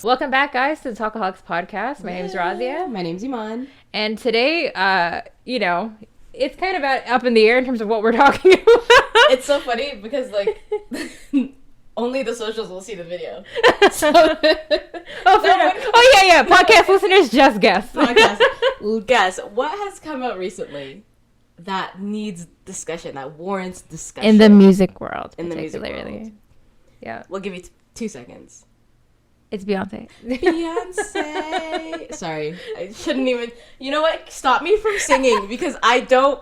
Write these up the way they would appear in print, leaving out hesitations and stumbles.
Welcome back, guys, to the Talkaholics podcast. My name's Razia. My name's Iman. And today, it's kind of up in the air in terms of what we're talking about. It's so funny because, only the socials will see the video. So, yeah. Podcast listeners, just guess. Guess what has come out recently that needs discussion, that warrants discussion in the music world, particularly. Yeah, we'll give you 2 seconds. It's Beyonce. Beyonce. Sorry, I shouldn't even. You know what? Stop me from singing because I can't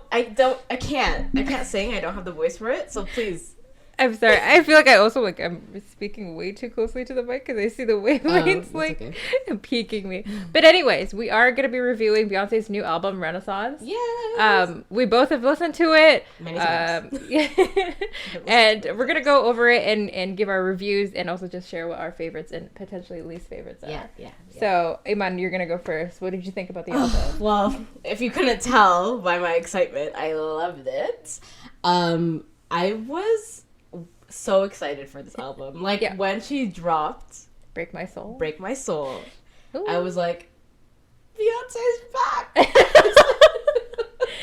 sing. I don't have the voice for it. So please. I'm sorry. I feel like I'm speaking way too closely to the mic because I see the wavelengths peeking me. But anyways, we are going to be reviewing Beyonce's new album, Renaissance. Yes. We both have listened to it. Many times. And we're going to go over it and give our reviews and also just share what our favorites and potentially least favorites are. Yeah. So, Iman, you're going to go first. What did you think about the album? Well, if you couldn't tell by my excitement, I loved it. I was so excited for this album. When she dropped Break My Soul. Ooh. I was like, Beyonce's back.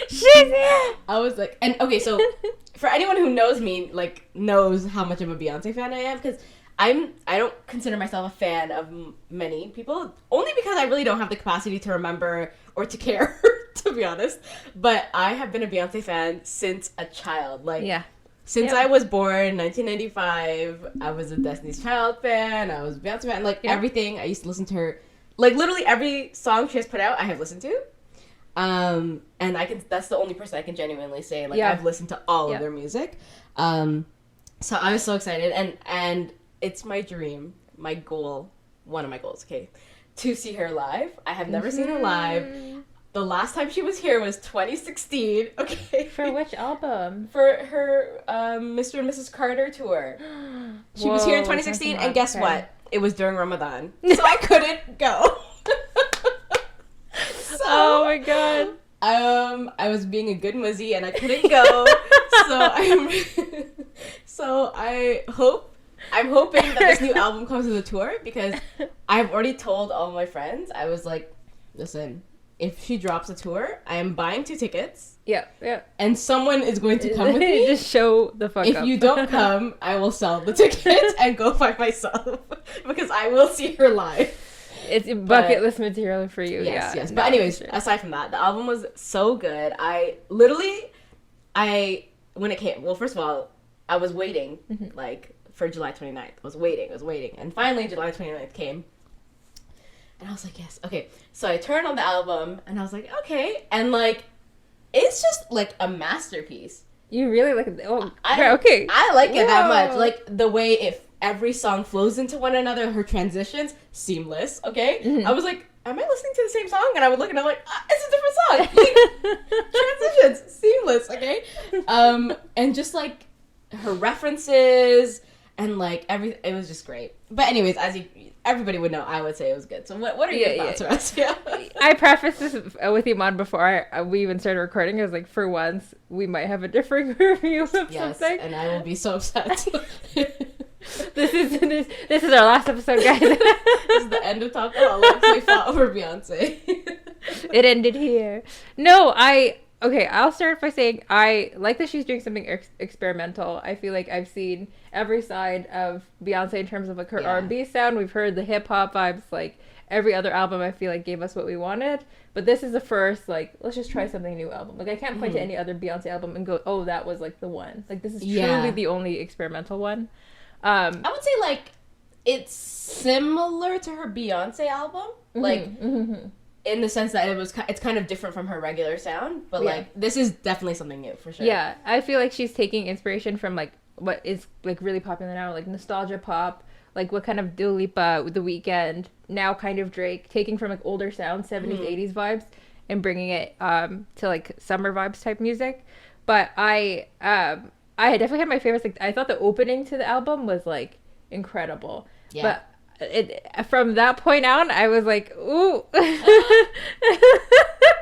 She's here. I was like, and okay, so for anyone who knows me, knows how much of a Beyonce fan I am, because I don't consider myself a fan of many people, only because I really don't have the capacity to remember or to care, to be honest. But I have been a Beyonce fan since a child. Since I was born, 1995, I was a Destiny's Child fan, I was a Beyonce fan, everything. I used to listen to her, literally every song she has put out, I have listened to. And that's the only person I can genuinely say, I've listened to all of their music. So I was so excited, and it's my dream, my goal, one of my goals, to see her live. I have never seen her live. The last time she was here was 2016, okay? For which album? For her Mr. and Mrs. Carter tour. She was here in 2016, and guess what? It was during Ramadan, so I couldn't go. Oh my god. I was being a good muzzy, and I couldn't go, I'm hoping that this new album comes with a tour, because I've already told all my friends, I was like, listen, if she drops a tour, I am buying 2 tickets. Yeah. And someone is going to come with me. Just show the fuck up. If you don't come, I will sell the tickets and go by myself, because I will see her live. It's bucket list material for you. Yes. But anyways, aside from that, the album was so good. When it came, well, first of all, I was waiting, for July 29th. I was waiting. And finally, July 29th came. And I was like, yes. Okay. So I turned on the album, and I was like, okay. And, it's just, a masterpiece. You really like it? Oh, okay. I like it that much. The way every song flows into one another, her transitions, seamless, okay? Mm-hmm. I was like, am I listening to the same song? And I would look, and I'm like, it's a different song. Transitions, seamless, okay? And just, her references, and, everything, it was just great. But anyways, everybody would know, I would say it was good. So what are your thoughts, Razia? I prefaced this with Iman before we even started recording. I was like, for once, we might have a different review of something. And I will be so upset. This is our last episode, guys. This is the end of Talkaholics. We fought over Beyonce. It ended here. No, I'll start by saying I like that she's doing something experimental. I feel like I've seen every side of Beyonce in terms of her R&B sound. We've heard the hip hop vibes. Every other album I feel like gave us what we wanted. But this is the first, let's just try something new album. I can't point to any other Beyonce album and go, oh, that was the one. This is truly the only experimental one. I would say it's similar to her Beyonce album. In the sense that it's kind of different from her regular sound, but this is definitely something new for sure. Yeah, I feel like she's taking inspiration from what is really popular now, nostalgia pop, what kind of Dua Lipa, The Weeknd, now kind of Drake, taking from older sounds, 70s, 80s vibes, and bringing it to summer vibes type music. But I definitely had my favorites. I thought the opening to the album was incredible. Yeah. But from that point on, I was like, ooh.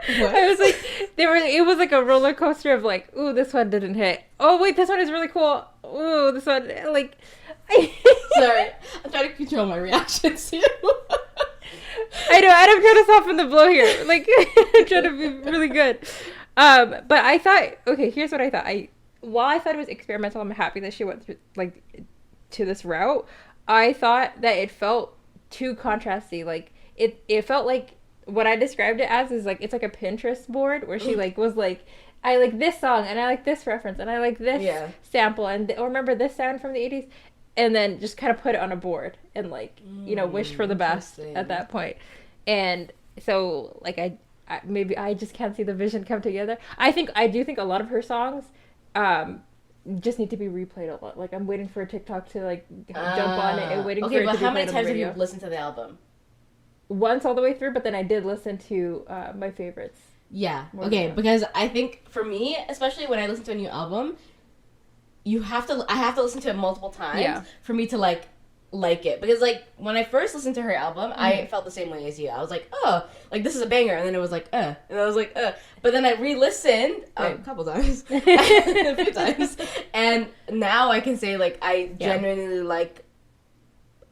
What? I was like, it was a roller coaster of ooh, this one didn't hit. Oh wait, this one is really cool. Ooh, this one Sorry, I'm trying to control my reactions here. I know, and I'm trying to soften the blow here. Like, I'm trying to be really good. But I thought, okay, here's what I thought. While I thought it was experimental, I'm happy that she went through, like, to this route. I thought that it felt too contrasty. Like, it felt like what I described it as is like, it's like a Pinterest board where she like was like, I like this song and I like this reference and I like this sample and or remember this sound from the 80s, and then just kind of put it on a board and like, you know, wish for the best at that point. And so like I maybe I just can't see the vision come together. I do think a lot of her songs just need to be replayed a lot. Like I'm waiting for a TikTok to like jump on it and waiting for it to be played on the radio. Okay, but how many times have you listened to the album? Once all the way through, but then I did listen to my favorites. Yeah. Okay, because I think for me, especially when I listen to a new album, I have to listen to it multiple times for me to like it. Because like when I first listened to her album, I felt the same way as you. I was like, oh, like this is a banger, and then it was like, and I was like, but then I re-listened a couple times, a few times, and now I can say like I genuinely like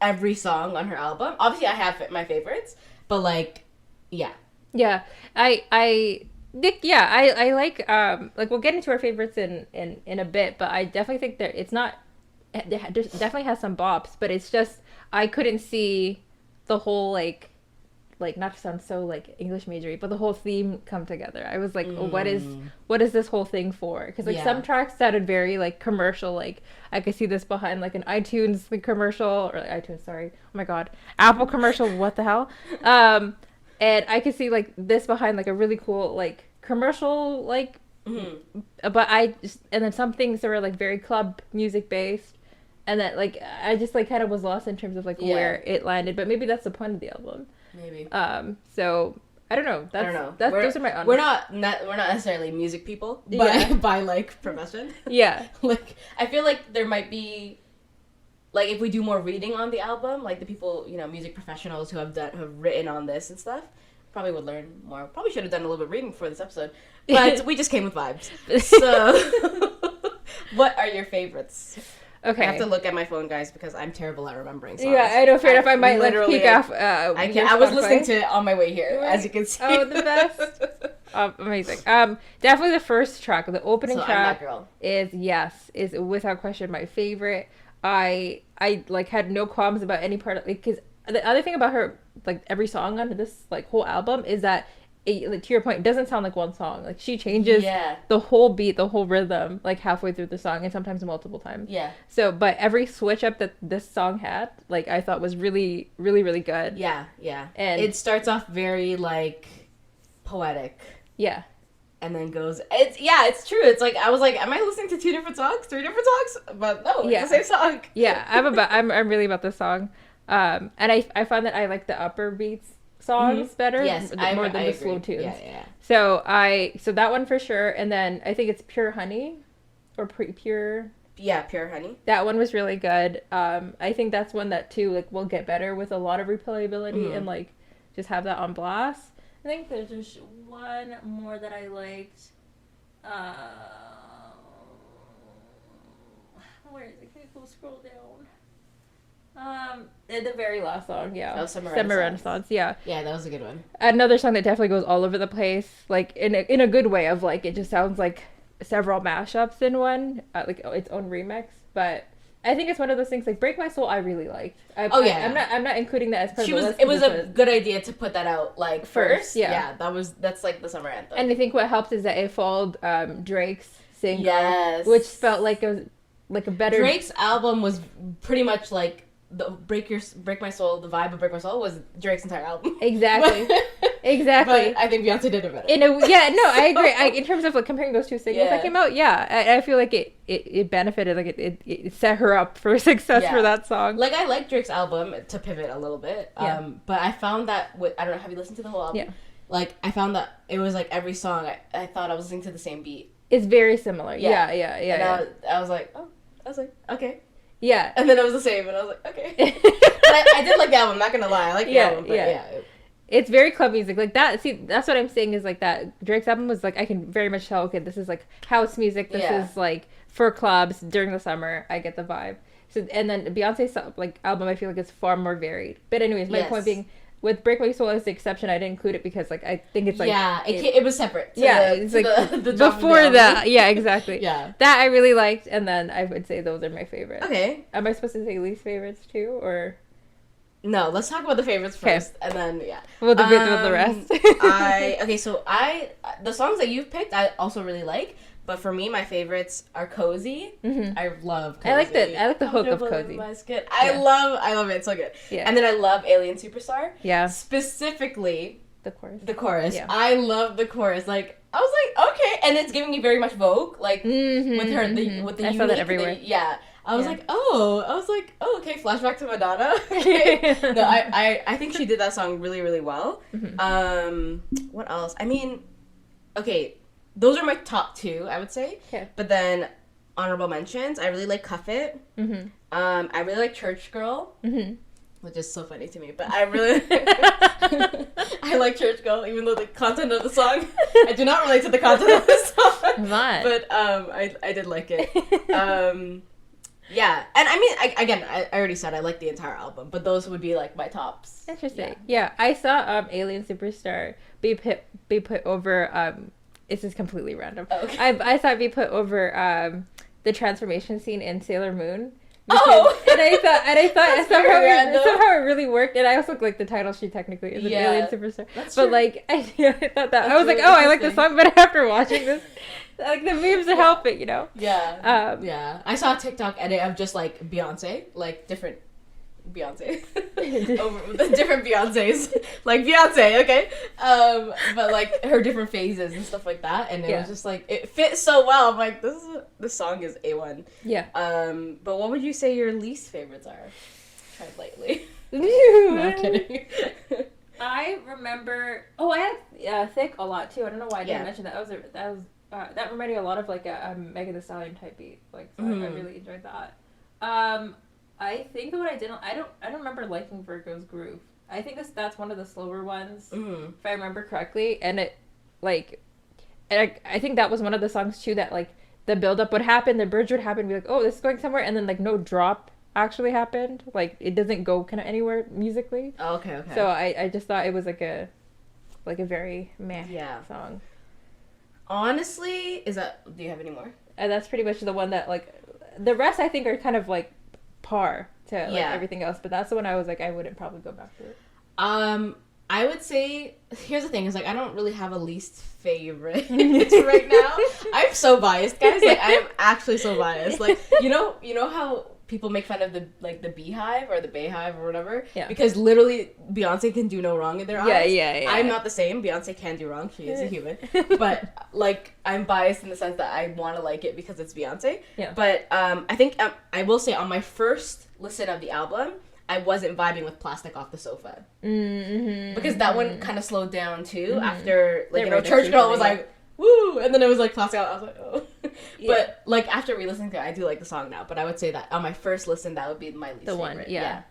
every song on her album. Obviously, I have my favorites, but like, yeah, I like we'll get into our favorites in a bit, but I definitely think that it's not. It definitely has some bops, but it's just I couldn't see the whole like not to sound so like English majory, but the whole theme come together. I was like, what is this whole thing for? Because like some tracks sounded very like commercial. Like I could see this behind like an iTunes commercial or iTunes, sorry, oh my god, Apple commercial. What the hell? And I could see like this behind like a really cool like commercial like. But and then some things that were like very club music based, and that like I just like kind of was lost in terms of like where it landed. But maybe that's the point of the album. Maybe. So I don't know. I don't know. Those are my honest. We're not necessarily music people, but by like profession. Yeah. Like I feel like there might be, like if we do more reading on the album, like the people, you know, music professionals who have written on this and stuff, probably would learn more. Probably should have done a little bit of reading before this episode, but we just came with vibes. So, what are your favorites? Okay. I have to look at my phone, guys, because I'm terrible at remembering songs. Yeah, I know. Fair enough. I might like peek off. I was listening to it on my way here, as you can see. Oh, the best. Amazing. Definitely the first track, the opening track is without question my favorite. I like had no qualms about any part of it, because the other thing about her, like every song on this like whole album is that like, to your point, it doesn't sound like one song. Like she changes the whole beat, the whole rhythm, like halfway through the song, and sometimes multiple times. Yeah. So, but every switch up that this song had, like I thought was really, really, really good. Yeah, yeah. And it starts off very like poetic. Yeah. And then goes. It's true. It's like I was like, am I listening to 3 different songs? But no, it's the same song. Yeah, I'm really about this song. And I find that I like the upper beats songs better, more than the slow tunes. Yeah. So that one for sure, and then I think it's Pure Honey, or Pure. Yeah, Pure Honey. That one was really good. I think that's one that too like will get better with a lot of replayability and like just have that on blast. I think there's just one more that I liked. Where is it? Can you scroll down? The very last song, Summer Renaissance, yeah, that was a good one. Another song that definitely goes all over the place, like in a good way of like it just sounds like several mashups in one, like its own remix. But I think it's one of those things like "Break My Soul" I really liked. I'm not including that as part of the list. It was a good idea to put that out like first. Yeah, that's like the summer anthem. And I think what helped is that it followed Drake's single, which felt like a better. Drake's album was pretty much like. The Break My Soul, the vibe of Break My Soul was Drake's entire album. Exactly. But I think Beyonce did it better. I agree. In terms of like comparing those two singles that came out, I feel like it benefited, like it set her up for success for that song. Like I like Drake's album, to pivot a little bit, but I found that I don't know, have you listened to the whole album? Yeah. Like I found that it was like every song I thought I was listening to the same beat. It's very similar. Yeah. And I was like, okay. Yeah. And then it was the same, and I was like, okay. But I did like the album, I'm not gonna lie. I like the album, but It's very club music. Like that, see, that's what I'm saying is like that Drake's album was like, I can very much tell, okay, this is like house music. This is like for clubs during the summer. I get the vibe. So, and then Beyonce's like album, I feel like it's far more varied. But anyways, my point being, with Break My Soul as the exception, I didn't include it because like I think it's like it was separate. It's like the before that. Yeah, exactly. Yeah, that I really liked, and then I would say those are my favorites. Okay. Am I supposed to say least favorites too, or? No, let's talk about the favorites first, and then we'll debate about the rest. The songs that you've picked, I also really like. But for me, my favorites are Cozy. Mm-hmm. I love Cozy. I like the hook of Cozy. I love it. It's so good. Yeah. And then I love Alien Superstar. Yeah. Specifically the chorus. The chorus. Yeah. I love the chorus. Like I was like, okay, and it's giving me very much Vogue, like with her with the I saw that everywhere. I was like, okay, flashback to Madonna. Okay. No, I think she did that song really, really well. Mm-hmm. What else? I mean, okay, those are my top two, I would say. Okay. But then honorable mentions, I really like Cuff It. Mm-hmm. I really like Church Girl. Mm-hmm. Which is so funny to me, but I really I like Church Girl, even though the content of the song I do not relate to the content of the song. Not. But I did like it. Yeah, and I mean, I already said I like the entire album, but those would be like my tops. Interesting. Yeah, I saw Alien Superstar be put over. This is completely random. Oh, okay. I saw it be put over the transformation scene in Sailor Moon. Because, and I thought somehow it really worked, and I also like the title. She technically is an alien superstar, that's but true. like I thought that I was really like, oh, I like the song, but after watching this, like the memes are helping, you know. Yeah. I saw a TikTok edit of just like Beyonce, like different Beyonce, over the different Beyonces, like Beyonce, okay, but like her different phases and stuff like that, and it was just like it fits so well. I'm like, this song is A1. Yeah. But what would you say your least favorites are? Try lightly. No, I'm kidding. I remember. Oh, I had Thick a lot too. I don't know why I didn't mention that. That reminded me a lot of like a Megan Thee Stallion type beat. Like so I really enjoyed that. I think what I don't remember liking Virgo's Groove. I think that's one of the slower ones, if I remember correctly. And it, like, and I think that was one of the songs too that like the build up would happen, the bridge would happen, be like, oh, this is going somewhere, and then like no drop actually happened. Like it doesn't go kind of anywhere musically. Oh, okay. So I just thought it was like a very meh song. Honestly, do you have any more? And that's pretty much the one that like the rest I think are kind of like par to like everything else, but that's the one I was like I wouldn't probably go back to it. I would say here's the thing is like I don't really have a least favorite right now. I'm so biased, guys. Like I'm actually so biased. Like you know how people make fun of the Beehive or the Bayhive or whatever. Yeah. Because literally Beyonce can do no wrong in their eyes. Yeah. I'm not the same. Beyonce can do wrong. She is a human. But like I'm biased in the sense that I want to like it because it's Beyonce. Yeah. But I think I will say on my first listen of the album, I wasn't vibing with Plastic Off the Sofa. Because that one kind of slowed down too after like Church Girl was like woo, and then it was like Plastic Off. I was like oh. But like after re-listening to it, I do like the song now. But I would say that on my first listen, that would be my least favorite. Yeah,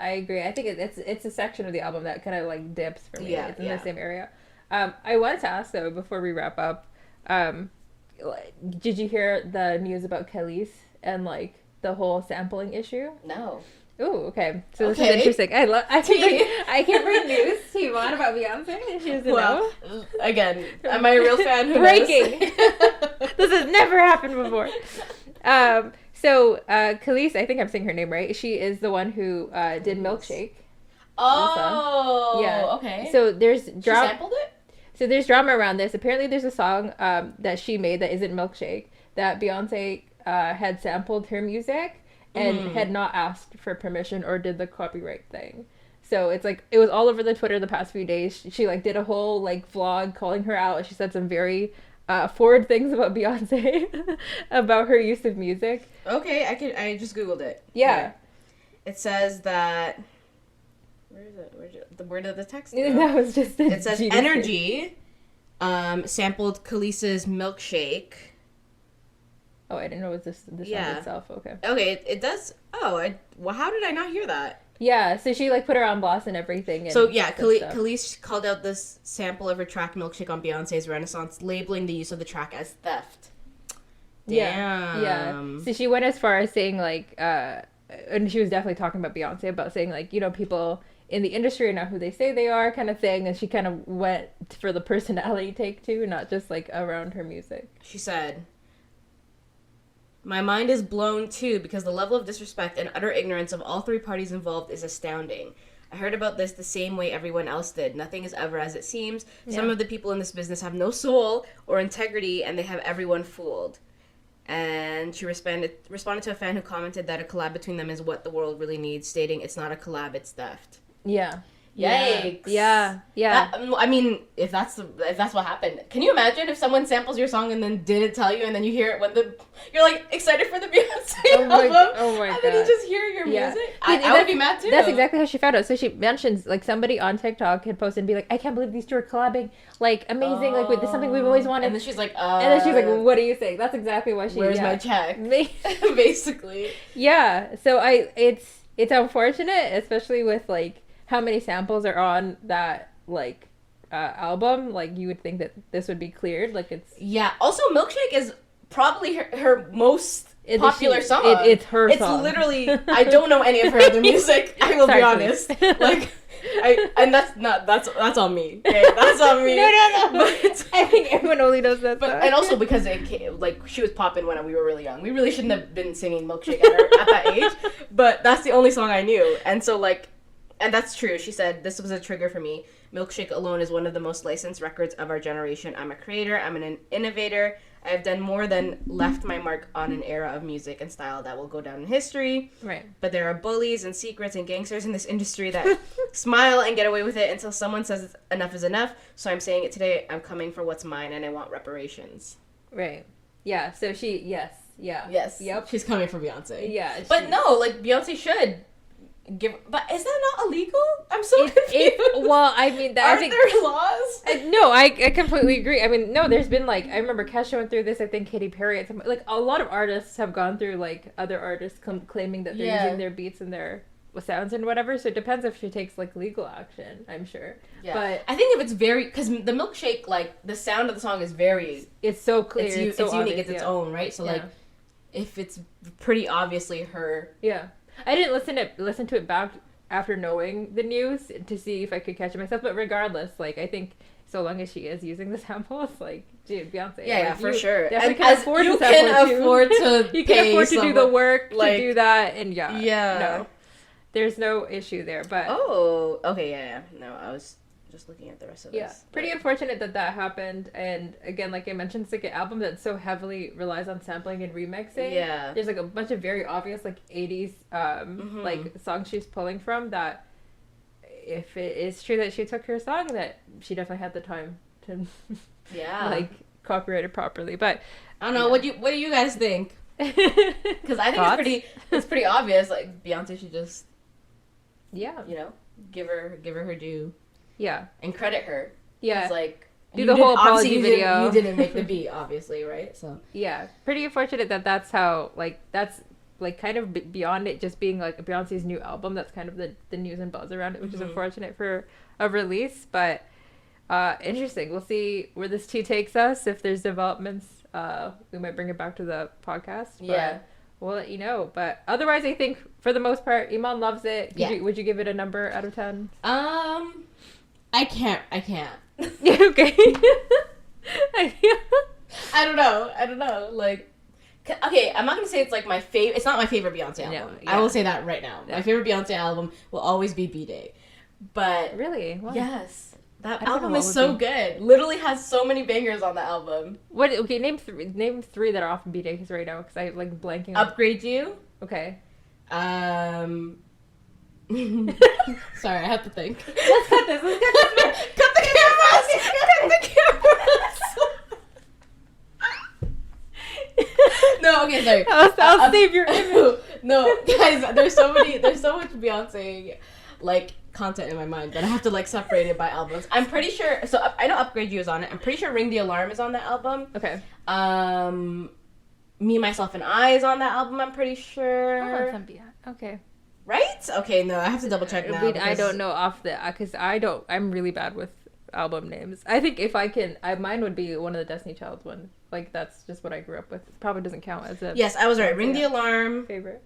I agree. I think it's a section of the album that kind of like dips for me. It's in the same area. I wanted to ask though before we wrap up, did you hear the news about Khalees and like the whole sampling issue? No. Ooh, okay. So this is interesting. I can bring news to Yvonne about Beyonce, and she doesn't know. Again, am I a real fan? Who Breaking. This has never happened before. So Khalees, I think I'm saying her name right. She is the one who did Milkshake. Oh, yeah. Okay. So there's She sampled it? So there's drama around this. Apparently, there's a song that she made that isn't Milkshake that Beyonce had sampled her music. And had not asked for permission or did the copyright thing. So it's like it was all over the Twitter the past few days. She like did a whole like vlog calling her out. She said some very forward things about Beyonce about her use of music. Okay, I just googled it. Yeah. Okay. It says that where is it? Where did the text go? That was just it says Energy sampled Khalees's Milkshake. Oh, I didn't know it was the song itself. Okay. Okay, it does. Oh, well, how did I not hear that? Yeah, so she like put her on blast and everything. And so yeah, Khalees called out this sample of her track Milkshake on Beyonce's Renaissance, labeling the use of the track as theft. Damn. Yeah. So she went as far as saying like, and she was definitely talking about Beyonce, about saying like, you know, people in the industry and not who they say they are kind of thing. And she kind of went for the personality take too, not just like around her music. She said, "My mind is blown too because the level of disrespect and utter ignorance of all three parties involved is astounding. I heard about this the same way everyone else did. Nothing is ever as it seems. Some of the people in this business have no soul or integrity, and they have everyone fooled." And she responded to a fan who commented that a collab between them is what the world really needs, stating, "It's not a collab, it's theft." Yeah. Yikes. Yeah. I mean, if that's what happened, can you imagine if someone samples your song and then didn't tell you, and then you hear it when you're like excited for the Beyonce album, and then you just hear your music? I would be mad too. That's exactly how she found out. So she mentions like somebody on TikTok had posted and be like, "I can't believe these two are collabing, like amazing, like with something we've always wanted." And then she's like, well, "What do you think?" That's exactly why she. Where's my check? Basically. Yeah. So it's unfortunate, especially with like how many samples are on that like album. Like you would think that this would be cleared. Like it's Also, Milkshake is probably her most popular song. It's her song. It's literally, I don't know any of her other music. I will be honest. Like, that's on me. Okay? That's on me. No. But I think everyone only knows that. And also because she was popping when we were really young. We really shouldn't have been singing Milkshake at that age. But that's the only song I knew, and so like. And that's true. She said, "This was a trigger for me. Milkshake alone is one of the most licensed records of our generation. I'm a creator. I'm an innovator. I have done more than left my mark on an era of music and style that will go down in history. Right. But there are bullies and secrets and gangsters in this industry that smile and get away with it until someone says enough is enough. So I'm saying it today. I'm coming for what's mine, and I want reparations." Right. Yeah. So yes. Yep. She's coming for Beyonce. Yeah. But no, like Beyonce should. But is that not illegal? I'm so confused. Well, I mean, aren't there laws? No, I completely agree. I mean, no, there's been like I remember Kesha went through this. I think Katy Perry, like a lot of artists have gone through like other artists claiming that they're using their beats and their sounds and whatever. So it depends if she takes like legal action. I'm sure. Yeah. But I think if it's because the Milkshake, like the sound of the song is it's so clear. It's so unique. It's its own, right? So like, if it's pretty obviously her. Yeah. I didn't listen to it back after knowing the news to see if I could catch it myself, but regardless, like I think so long as she is using the samples, like dude, Beyonce, yeah, like, for sure. Definitely can afford you to can afford to you can afford to do the work like, to do that, and yeah, no, there's no issue there. But okay, no, I was just looking at the rest of this. Yeah, pretty unfortunate that happened. And again, like I mentioned, it's like an album that so heavily relies on sampling and remixing. Yeah, there's like a bunch of very obvious like 80s like songs she's pulling from that. If it is true that she took her song, that she definitely had the time to like copyright it properly. But I don't know. What do you guys think? Because I think it's pretty obvious. Like Beyonce should just give her due. Yeah. And credit her. Yeah. It's like do the whole apology video. You didn't make the beat, obviously, right? So yeah, pretty unfortunate that's how that's like kind of beyond it just being like Beyonce's new album. That's kind of the news and buzz around it, which is unfortunate for a release, but interesting. We'll see where this tea takes us. If there's developments, we might bring it back to the podcast. But we'll let you know. But otherwise, I think for the most part, Iman loves it. Would you give it a number out of 10? I can't. Okay. I don't know. Like, okay, I'm not gonna say it's like my favorite. It's not my favorite Beyonce album. No, I will say that right now. My favorite Beyonce album will always be B-Day. But really, wow. Yes, that album is so good. Literally has so many bangers on the album. What? Okay, name three that are off B-Day because right now because I like blanking. Upgrade You. Okay. Sorry, I have to think. Let's cut this. Cut the cameras. Cut the cameras. No, okay, sorry. I'll save your image. No, guys, there's so much Beyonce like content in my mind that I have to like separate it by albums. I'm pretty sure. So I know Upgrade You is on it. I'm pretty sure Ring the Alarm is on that album. Okay. Me, Myself, and I is on that album. I'm pretty sure. Okay. Right? Okay, no, I have to double check now. I don't know off the because I'm really bad with album names. I think if I can, mine would be one of the Destiny Child ones. Like that's just what I grew up with. Probably doesn't count as a. Yes, I was right. Ring the Alarm favorite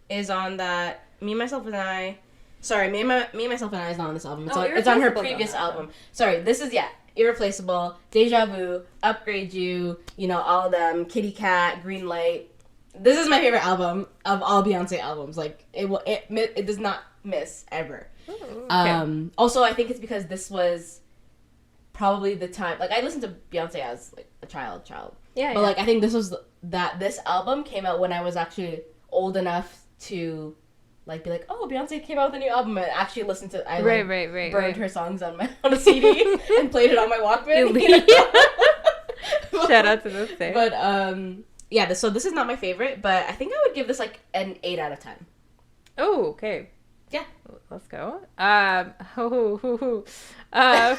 is on that. Me, Myself, and I. Sorry, me and myself and I is not on this album. It's, Oh, it's on her Irreplaceable previous on that album. Sorry, this is Irreplaceable, Deja Vu, Upgrade You, all of them, Kitty Cat, Green Light. This is my favorite album of all Beyonce albums. Like it does not miss ever. Ooh, okay. Also, I think it's because this was probably the time. Like I listened to Beyonce as like a child. Yeah. But like I think this album came out when I was actually old enough to like be like, oh, Beyonce came out with a new album, and actually listened to. I burned her songs on a CD and played it on my Walkman. Shout out to this thing. But so this is not my favorite, but I think I would give this like an 8 out of 10. Oh, okay. Yeah. Let's go.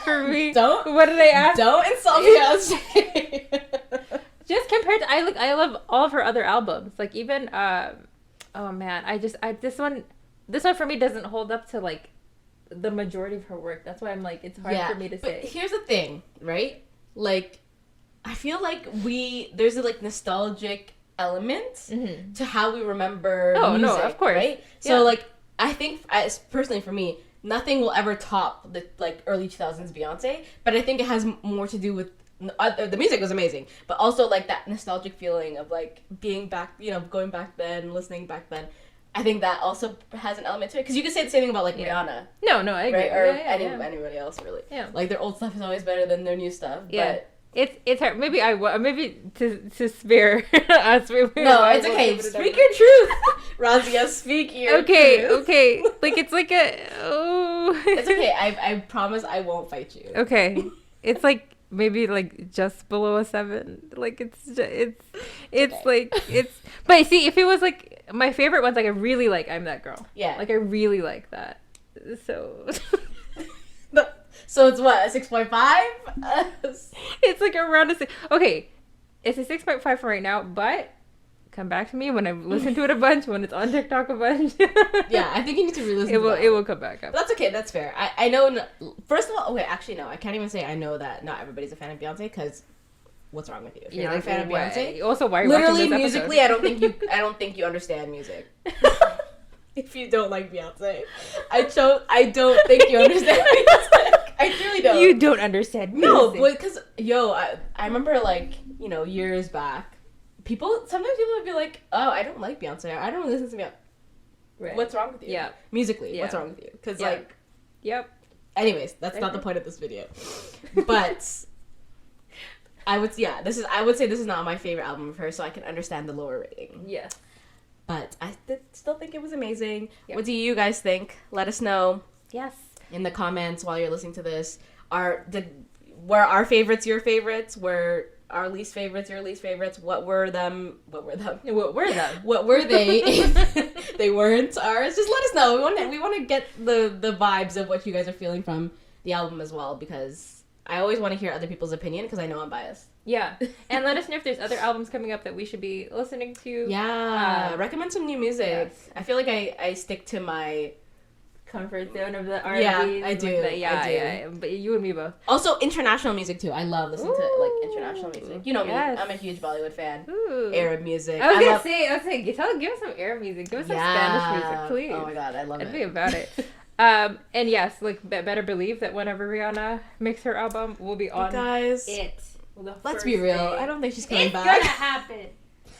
For me, Don't. What did I ask? Don't insult Beyonce. Just compared to I love all of her other albums. Like even oh man, this one for me doesn't hold up to like the majority of her work. That's why I'm like it's hard for me to say. But here's the thing, right? Like I feel like there's a like nostalgic element to how we remember music, no, of course. Right? So like I think personally for me, nothing will ever top the like early 2000s Beyonce, but I think it has more to do with the music was amazing, but also like that nostalgic feeling of like being back, going back then, listening back then. I think that also has an element to it, because you could say the same thing about like Rihanna. No, I agree. Right? Or anybody else really. Yeah. Like their old stuff is always better than their new stuff. Yeah. But it's hard. Maybe to spare us. No, it's okay. Speak your truth, Razia. Speak your truth. Okay. Like it's like It's okay. I promise I won't fight you. Okay. It's like maybe like just below a 7. Like it's okay. Like it's. But see, if it was like my favorite ones, like I really like I'm That Girl. Yeah. Like I really like that. So. So it's what, a 6.5? It's like around a 6. Okay, it's a 6.5 for right now, but come back to me when I've listened to it a bunch, when it's on TikTok a bunch. Yeah, I think you need to re-listen to it. It will come back up. But that's okay, that's fair. I know, first of all, okay, actually no, I can't even say I know that not everybody's a fan of Beyonce, because what's wrong with you? If you're not a fan of Beyonce? Also, why are you literally, watching this musically, I don't think you understand music. If you don't like Beyonce. I don't think you understand music. I truly don't. You don't understand music. No, because, I remember, like, years back, sometimes people would be like, oh, I don't like Beyonce. I don't listen to Beyonce. Right. What's wrong with you? Yeah. Musically, what's wrong with you? Because, like... Yep. Anyways, that's not the point of this video. But... I would say this is not my favorite album of hers, so I can understand the lower rating. Yes. But I still think it was amazing. Yep. What do you guys think? Let us know. Yes. In the comments while you're listening to this. Were our favorites your favorites? Were our least favorites your least favorites? What were them? What were they if they weren't ours? Just let us know. We want to get the vibes of what you guys are feeling from the album as well, because I always want to hear other people's opinion, because I know I'm biased. Yeah. And let us know if there's other albums coming up that we should be listening to. Yeah. Recommend some new music. Yes. I feel like I stick to my comfort zone of the R&B. Yeah, I do. Like yeah. But you and me both. Also, international music, too. I love listening to, like, international music. You know me. I'm a huge Bollywood fan. Ooh. Arab music. I was going to say, give us some Arab music. Give us some Spanish music, please. Oh, my God. I love it. I'd be about it. And yes, like, better believe that whenever Rihanna makes her album, we'll be on guys, it. Let's be real. I don't think she's coming back. It's gonna happen.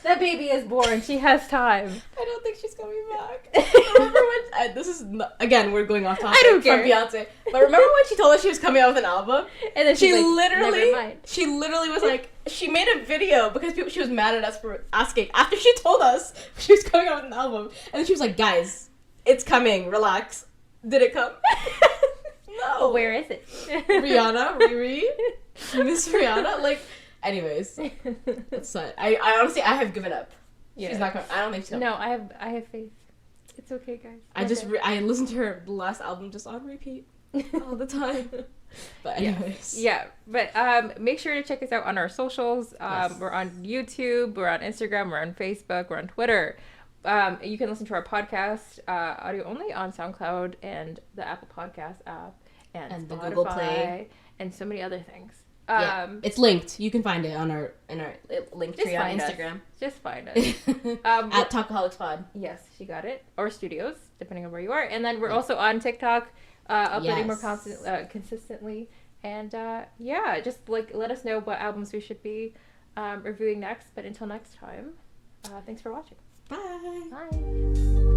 That baby is born. She has time. I don't think she's coming back. Remember when... this is... again, we're going off topic from Beyonce. But remember when she told us she was coming out with an album? And then she literally was like... She made a video because she was mad at us for asking. After she told us she was coming out with an album. And then she was like, guys, it's coming. Relax. Did it come? No. Where is it? Rihanna, Riri, Miss Rihanna. Like, anyways, that's sad. I honestly, I have given up. Yeah. She's not coming. I don't think she's coming. No, I have faith. It's okay, guys. I listened to her last album just on repeat all the time. But anyways. Yeah. But make sure to check us out on our socials. Yes. We're on YouTube. We're on Instagram. We're on Facebook. We're on Twitter. You can listen to our podcast audio only on SoundCloud and the Apple Podcast app and Spotify, the Google Play and so many other things. It's linked. You can find it on our link tree on Instagram. Just find us. At Talkaholics Pod. Yes, she got it. Or Studios, depending on where you are. And then we're also on TikTok, uploading more consistently. And just like let us know what albums we should be reviewing next. But until next time, thanks for watching. Bye. Bye.